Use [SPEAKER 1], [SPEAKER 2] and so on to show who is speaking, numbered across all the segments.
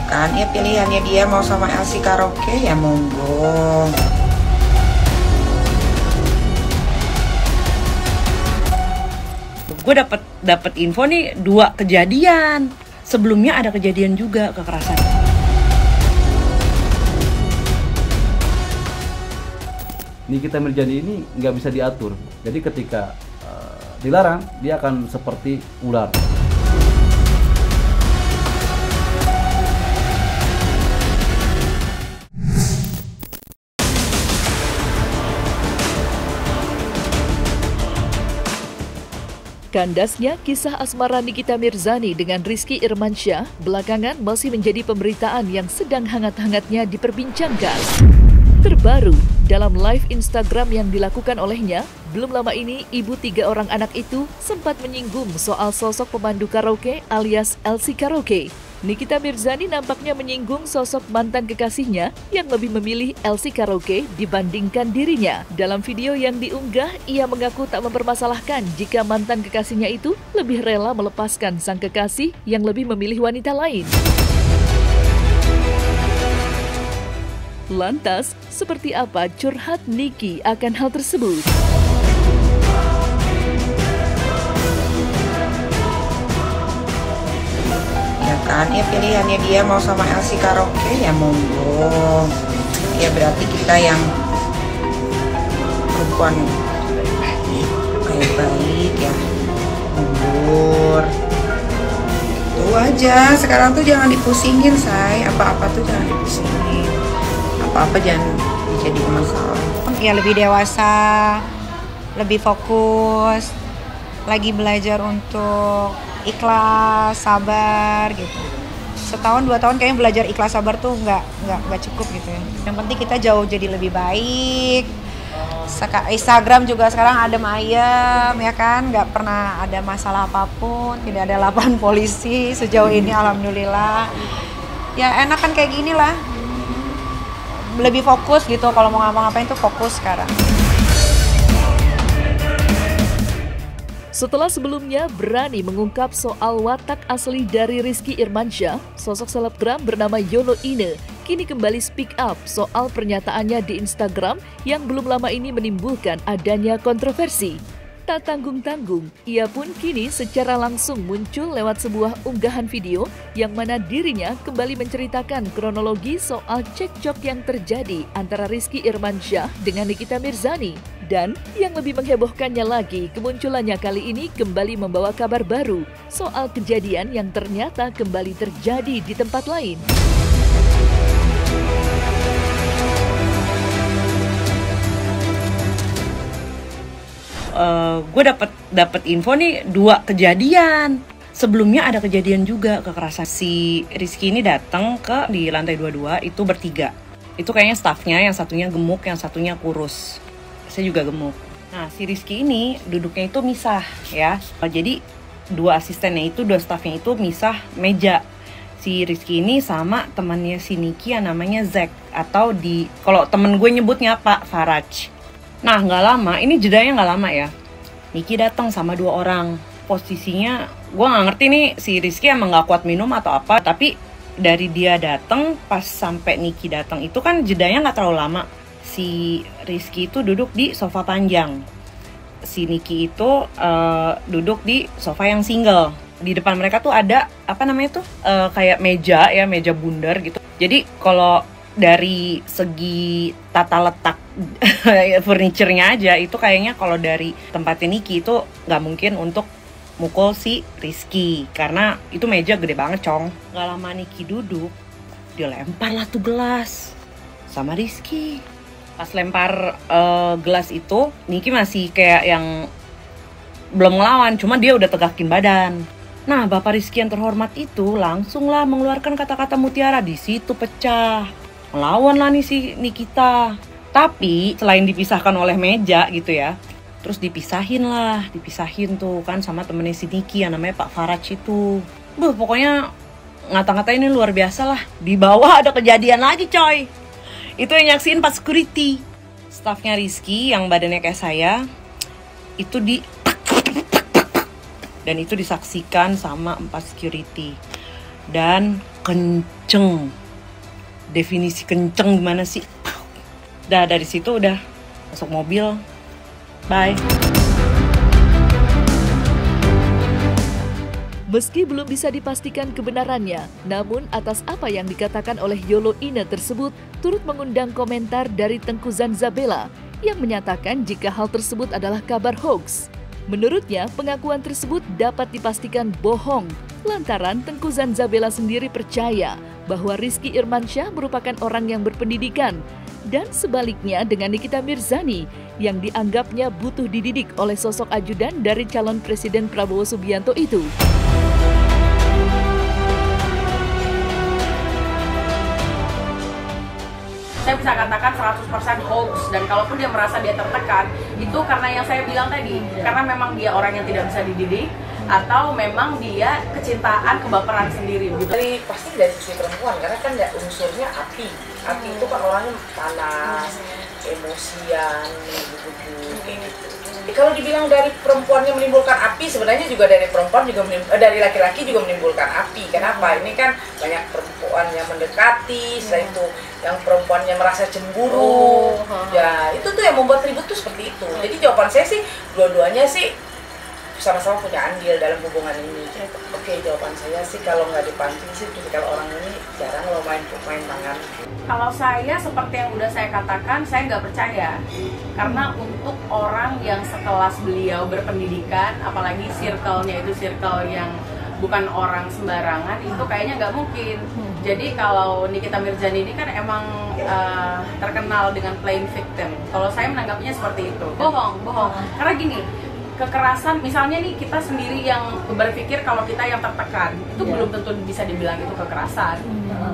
[SPEAKER 1] kan ya, pilihannya dia mau sama LC Karaoke ya monggo.
[SPEAKER 2] Gue dapet info nih 2 kejadian. Sebelumnya ada kejadian juga kekerasan.
[SPEAKER 3] Nikita Mirzani ini nggak bisa diatur. Jadi ketika dilarang, dia akan seperti ular.
[SPEAKER 4] Kandasnya kisah asmara Nikita Mirzani dengan Rizky Irmansyah belakangan masih menjadi pemberitaan yang sedang hangat-hangatnya diperbincangkan. Terbaru, dalam live Instagram yang dilakukan olehnya, belum lama ini ibu 3 orang anak itu sempat menyinggung soal sosok pemandu karaoke alias LC Karaoke. Nikita Mirzani nampaknya menyinggung sosok mantan kekasihnya yang lebih memilih LC Karaoke dibandingkan dirinya. Dalam video yang diunggah, ia mengaku tak mempermasalahkan jika mantan kekasihnya itu lebih rela melepaskan sang kekasih yang lebih memilih wanita lain. Lantas, seperti apa curhat Niki akan hal tersebut?
[SPEAKER 1] Ya kan ya, pilihannya dia mau sama LC Karaoke ya monggo. Ya berarti kita yang perempuan baik-baik ya mundur. Itu aja, sekarang tuh jangan dipusingin say, apa-apa tuh jangan dipusingin, apa-apa jangan dijadiin masalah.
[SPEAKER 5] Ya lebih dewasa, lebih fokus, lagi belajar untuk ikhlas, sabar gitu. Setahun 2 tahun kayaknya belajar ikhlas sabar tuh nggak cukup gitu ya. Yang penting kita jauh jadi lebih baik. Instagram juga sekarang adem ayem ya kan, nggak pernah ada masalah apapun, tidak ada laporan polisi sejauh ini alhamdulillah. Ya enak kan kayak gini lah. Lebih fokus gitu, kalau mau ngapa-ngapain tuh fokus sekarang.
[SPEAKER 4] Setelah sebelumnya berani mengungkap soal watak asli dari Rizky Irmansyah, sosok selebgram bernama Yono Ine kini kembali speak up soal pernyataannya di Instagram yang belum lama ini menimbulkan adanya kontroversi. Tak tanggung-tanggung, ia pun kini secara langsung muncul lewat sebuah unggahan video yang mana dirinya kembali menceritakan kronologi soal cekcok yang terjadi antara Rizky Irmansyah dengan Nikita Mirzani. Dan yang lebih menghebohkannya lagi, kemunculannya kali ini kembali membawa kabar baru soal kejadian yang ternyata kembali terjadi di tempat lain.
[SPEAKER 2] Gue dapet info nih 2 kejadian. Sebelumnya ada kejadian juga kekerasan. Si Rizky ini datang ke di lantai 22 itu bertiga. Itu kayaknya staffnya, yang satunya gemuk, yang satunya kurus. Saya juga gemuk. Nah, si Rizky ini duduknya itu misah ya. Jadi 2 asistennya itu, 2 staffnya itu misah meja. Si Rizky ini sama temannya si Niki yang namanya Zack, atau kalau temen gue nyebutnya Pak Faraj. Nah, nggak lama, ini jedanya nggak lama ya. Niki datang sama 2 orang. Posisinya, gue nggak ngerti nih si Rizky emang nggak kuat minum atau apa. Tapi dari dia datang pas sampai Niki datang itu kan jedanya nggak terlalu lama. Si Rizky itu duduk di sofa panjang. Si Niki itu duduk di sofa yang single. Di depan mereka tuh ada apa namanya tuh kayak meja ya, meja bundar gitu. Jadi kalau dari segi tata letak furniture-nya aja itu kayaknya kalau dari tempatnya Niki itu nggak mungkin untuk mukul si Rizky karena itu meja gede banget cong. Nggak lama Niki duduk, dia lempar lah tuh gelas sama Rizky. Pas lempar gelas itu Niki masih kayak yang belum ngelawan, cuma dia udah tegakin badan. Nah, Bapak Rizky yang terhormat itu langsung lah mengeluarkan kata-kata mutiara, di situ pecah. Melawan lah nih si Nikita. Tapi selain dipisahkan oleh meja gitu ya, terus dipisahin tuh kan sama temennya si Niki yang namanya Pak Faraj itu. Pokoknya ngata-ngata ini luar biasa lah. Di bawah ada kejadian lagi coy. Itu yang nyaksiin Pak Security. Staffnya Rizky yang badannya kayak saya, itu dan itu disaksikan sama 4 security. dan kenceng. Definisi kenceng gimana sih? Dah dari situ udah masuk mobil. Bye.
[SPEAKER 4] Meski belum bisa dipastikan kebenarannya, namun atas apa yang dikatakan oleh Yolo Ine tersebut turut mengundang komentar dari Tengku Zanzabela yang menyatakan jika hal tersebut adalah kabar hoax. Menurutnya, pengakuan tersebut dapat dipastikan bohong lantaran Tengku Zanzabela sendiri percaya bahwa Rizky Irmansyah merupakan orang yang berpendidikan dan sebaliknya dengan Nikita Mirzani yang dianggapnya butuh dididik oleh sosok ajudan dari calon Presiden Prabowo Subianto itu.
[SPEAKER 6] Saya bisa katakan 100% hoax, dan kalaupun dia merasa dia tertekan, itu karena yang saya bilang tadi, karena memang dia orang yang tidak bisa dididik, atau memang dia kecintaan, kebaperan sendiri gitu.
[SPEAKER 7] Pasti dari sisi perempuan, karena kan ya unsurnya api. Api itu kan orangnya panas, emosian, menggebu-gebu gitu. Kalau dibilang dari perempuannya menimbulkan api, sebenarnya juga dari perempuan juga dari laki-laki juga menimbulkan api. Kenapa? Ini kan banyak perempuan yang mendekati, setelah itu yang perempuannya merasa cemburu. Ya, itu tuh yang membuat ribut tuh seperti itu. Jadi jawaban saya sih, dua-duanya sih sama-sama punya andil dalam hubungan ini. Oke, jawaban saya sih kalau nggak dipancing sih, kalau orang ini jarang lo main tangan.
[SPEAKER 6] Kalau saya seperti yang udah saya katakan, saya nggak percaya. Karena untuk orang yang sekelas beliau berpendidikan, apalagi circle-nya itu circle yang bukan orang sembarangan, itu kayaknya nggak mungkin. Jadi kalau Nikita Mirzani ini kan emang terkenal dengan playing victim. Kalau saya menanggapinya seperti itu. Bohong. Karena gini, kekerasan, misalnya nih kita sendiri yang berpikir kalau kita yang tertekan, itu belum tentu bisa dibilang itu kekerasan.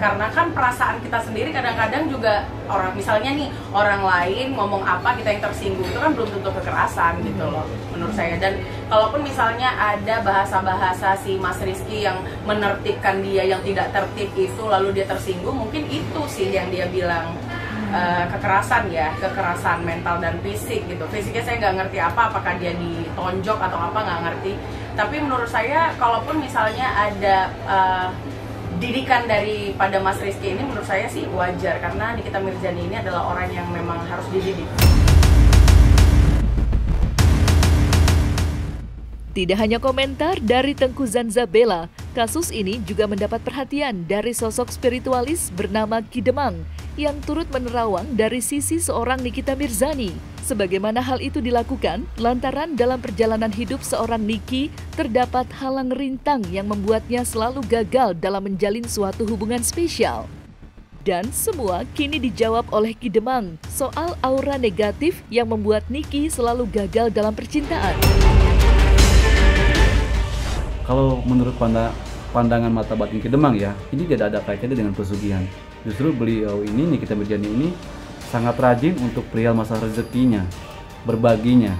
[SPEAKER 6] Karena kan perasaan kita sendiri kadang-kadang juga orang, misalnya nih orang lain ngomong apa kita yang tersinggung, itu kan belum tentu kekerasan gitu loh menurut saya. Dan kalaupun misalnya ada bahasa-bahasa si Mas Rizky yang menertibkan dia yang tidak tertib itu, lalu dia tersinggung, mungkin itu sih yang dia bilang kekerasan ya, kekerasan mental dan fisik gitu. Fisiknya saya nggak ngerti apakah dia ditonjok atau apa, nggak ngerti. Tapi menurut saya kalaupun misalnya ada didikan daripada Mas Rizky ini, menurut saya sih wajar, karena Nikita Mirzani ini adalah orang yang memang harus dididik.
[SPEAKER 4] Tidak hanya komentar dari Tengku Zanzabela, kasus ini juga mendapat perhatian dari sosok spiritualis bernama Ki Demang yang turut menerawang dari sisi seorang Nikita Mirzani. Sebagaimana hal itu dilakukan lantaran dalam perjalanan hidup seorang Niki terdapat halang rintang yang membuatnya selalu gagal dalam menjalin suatu hubungan spesial. Dan semua kini dijawab oleh Ki Demang soal aura negatif yang membuat Niki selalu gagal dalam percintaan.
[SPEAKER 3] Kalau menurut pandangan mata batin Ki Demang ya, ini tidak ada kaitannya dengan pesugihan. Justru beliau ini, Nikita Mirzani ini sangat rajin untuk perihal masalah rezekinya, berbaginya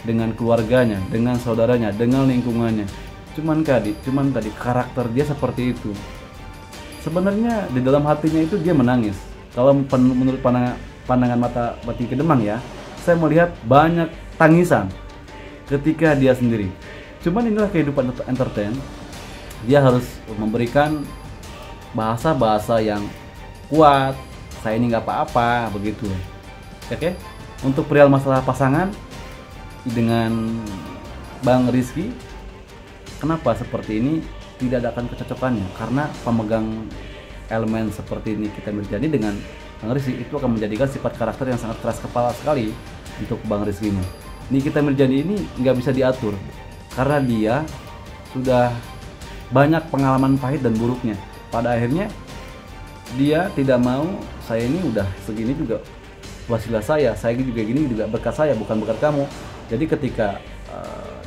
[SPEAKER 3] dengan keluarganya, dengan saudaranya, dengan lingkungannya. Cuman tadi karakter dia seperti itu. Sebenarnya di dalam hatinya itu dia menangis. Kalau menurut pandangan mata batin Ki Demang ya, saya melihat banyak tangisan ketika dia sendiri. Cuman inilah kehidupan entertain. Dia harus memberikan bahasa-bahasa yang kuat, saya ini nggak apa-apa, begitu. Oke? Untuk perihal masalah pasangan dengan Bang Rizky, kenapa seperti ini tidak akan kecocokannya? Karena pemegang elemen seperti Nikita Mirzani dengan Bang Rizky itu akan menjadikan sifat karakter yang sangat keras kepala sekali untuk Bang Rizky ini. Nikita Mirzani ini nggak bisa diatur karena dia sudah banyak pengalaman pahit dan buruknya. Pada akhirnya dia tidak mau, saya ini udah segini juga wasilah saya juga gini juga berkat saya, bukan berkat kamu. Jadi ketika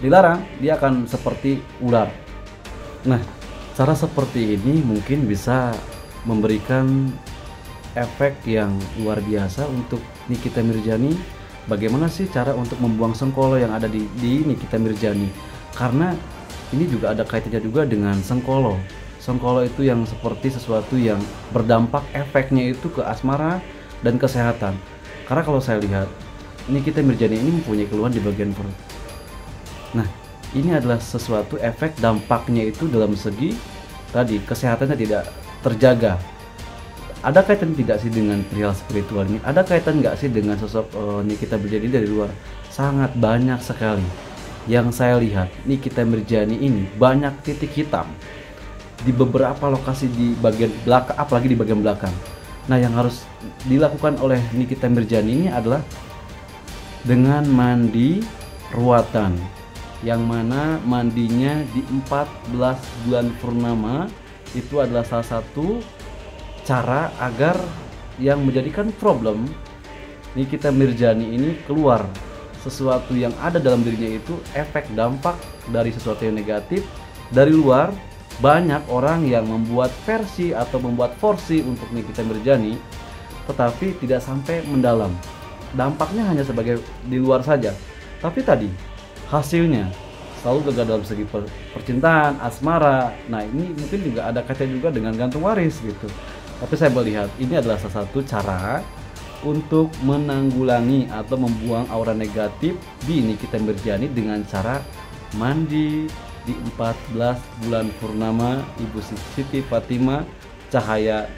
[SPEAKER 3] dilarang, dia akan seperti ular. Nah, cara seperti ini mungkin bisa memberikan efek yang luar biasa untuk Nikita Mirzani. Bagaimana sih cara untuk membuang sengkolo yang ada di Nikita Mirzani? Karena ini juga ada kaitannya juga dengan sengkolo. Sengkolo itu yang seperti sesuatu yang berdampak, efeknya itu ke asmara dan kesehatan. Karena kalau saya lihat, Nikita Mirzani ini mempunyai keluhan di bagian perut. Nah, ini adalah sesuatu efek dampaknya itu dalam segi tadi kesehatannya tidak terjaga. Ada kaitan tidak sih dengan perihal spiritual ini? Ada kaitan nggak sih dengan sosok Nikita Mirjani dari luar? Sangat banyak sekali yang saya lihat. Nikita Mirjani ini banyak titik hitam di beberapa lokasi di bagian belakang, apalagi di bagian belakang. Nah, yang harus dilakukan oleh Nikita Mirjani ini adalah dengan mandi ruatan, yang mana mandinya di 14 bulan purnama. Itu adalah salah satu cara agar yang menjadikan problem Nikita Mirjani ini keluar sesuatu yang ada dalam dirinya, itu efek dampak dari sesuatu yang negatif dari luar. Banyak orang yang membuat versi atau membuat porsi untuk Nikita Mirjani, tetapi tidak sampai mendalam. Dampaknya hanya sebagai di luar saja, tapi tadi hasilnya selalu gagal dalam segi percintaan, asmara. Nah, ini mungkin juga ada kaitan juga dengan gantung waris gitu. Tapi saya melihat ini adalah salah satu cara untuk menanggulangi atau membuang aura negatif di Nikita Mirjani dengan cara mandi di 14 bulan purnama Ibu Siti Fatimah Cahaya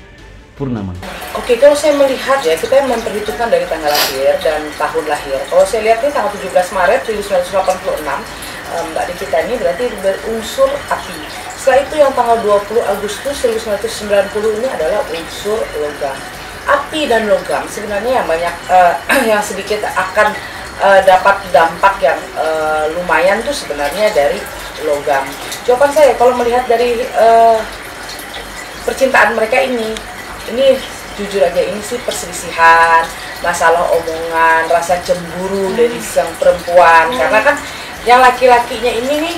[SPEAKER 3] Purnama.
[SPEAKER 7] Oke, kalau saya melihat ya, kita memperhitungkan dari tanggal lahir dan tahun lahir. Kalau saya lihat ini tanggal 17 Maret 1986, Mbak Nikita ini berarti berunsur api. Setelah itu yang tanggal 20 Agustus 1990 ini adalah unsur logam. Api dan logam sebenarnya yang banyak yang sedikit akan dapat dampak yang lumayan tuh sebenarnya dari logam. Jawaban saya kalau melihat dari percintaan mereka ini jujur aja ini sih perselisihan, masalah omongan, rasa cemburu dari sang perempuan. Karena kan yang laki-lakinya ini nih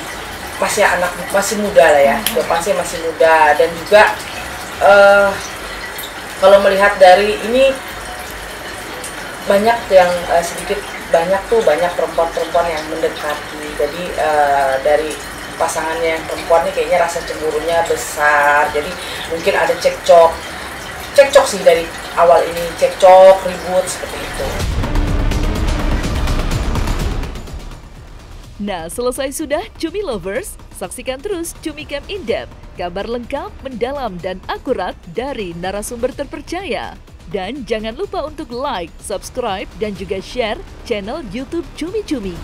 [SPEAKER 7] masih muda lah ya, jawaban saya masih muda. Dan juga kalau melihat dari ini banyak yang banyak perempuan-perempuan yang mendekati. Jadi dari pasangannya yang perempuan ini kayaknya rasa cemburunya besar. Jadi mungkin ada cekcok sih dari awal ini, cekcok, ribut seperti itu.
[SPEAKER 4] Nah, selesai sudah Cumi Lovers? Saksikan terus Cumi Camp In-Depth, kabar lengkap, mendalam, dan akurat dari narasumber terpercaya. Dan jangan lupa untuk like, subscribe, dan juga share channel YouTube Cumi Cumi.